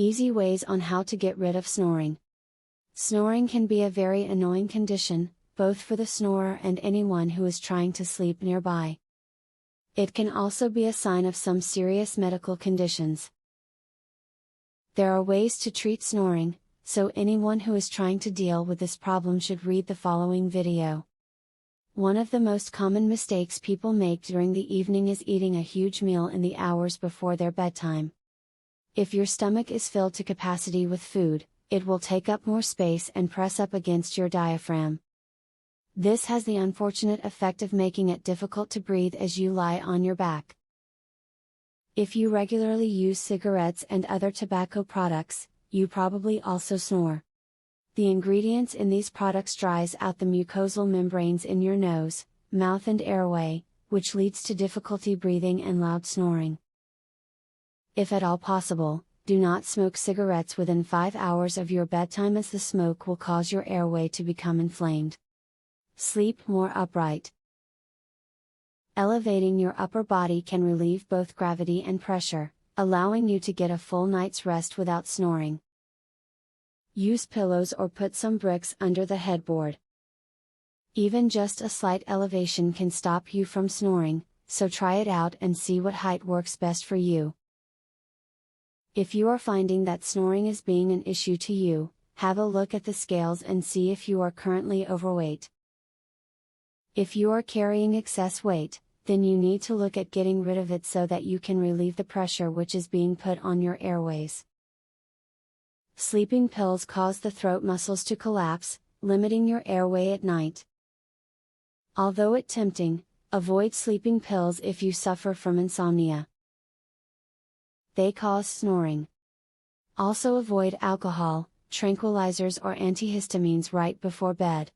Easy ways on how to get rid of snoring. Snoring can be a very annoying condition, both for the snorer and anyone who is trying to sleep nearby. It can also be a sign of some serious medical conditions. There are ways to treat snoring, so anyone who is trying to deal with this problem should read the following video. One of the most common mistakes people make during the evening is eating a huge meal in the hours before their bedtime. If your stomach is filled to capacity with food, it will take up more space and press up against your diaphragm. This has the unfortunate effect of making it difficult to breathe as you lie on your back. If you regularly use cigarettes and other tobacco products, you probably also snore. The ingredients in these products dries out the mucosal membranes in your nose, mouth and airway, which leads to difficulty breathing and loud snoring. If at all possible, do not smoke cigarettes within 5 hours of your bedtime, as the smoke will cause your airway to become inflamed. Sleep more upright. Elevating your upper body can relieve both gravity and pressure, allowing you to get a full night's rest without snoring. Use pillows or put some bricks under the headboard. Even just a slight elevation can stop you from snoring, so try it out and see what height works best for you. If you are finding that snoring is being an issue to you, have a look at the scales and see if you are currently overweight. If you are carrying excess weight, then you need to look at getting rid of it so that you can relieve the pressure which is being put on your airways. Sleeping pills cause the throat muscles to collapse, limiting your airway at night. Although it's tempting, avoid sleeping pills if you suffer from insomnia. They cause snoring. Also avoid alcohol, tranquilizers or antihistamines right before bed.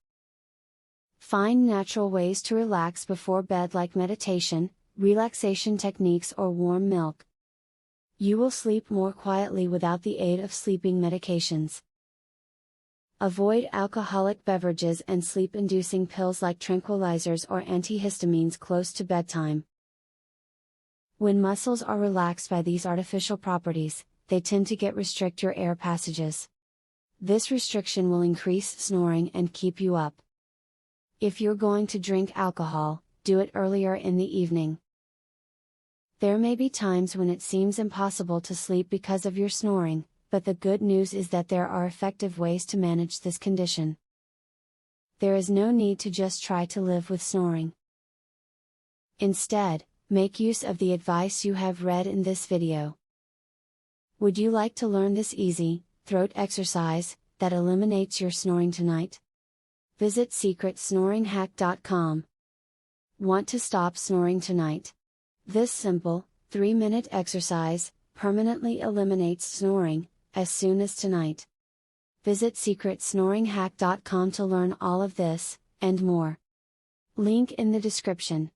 Find natural ways to relax before bed, like meditation, relaxation techniques or warm milk. You will sleep more quietly without the aid of sleeping medications. Avoid alcoholic beverages and sleep-inducing pills like tranquilizers or antihistamines close to bedtime. When muscles are relaxed by these artificial properties, they tend to restrict your air passages. This restriction will increase snoring and keep you up. If you're going to drink alcohol, do it earlier in the evening. There may be times when it seems impossible to sleep because of your snoring, but the good news is that there are effective ways to manage this condition. There is no need to just try to live with snoring. Instead, make use of the advice you have read in this video. Would you like to learn this easy, throat exercise, that eliminates your snoring tonight? Visit secretsnoringhack.com. Want to stop snoring tonight? This simple, 3-minute exercise, permanently eliminates snoring, as soon as tonight. Visit secretsnoringhack.com to learn all of this, and more. Link in the description.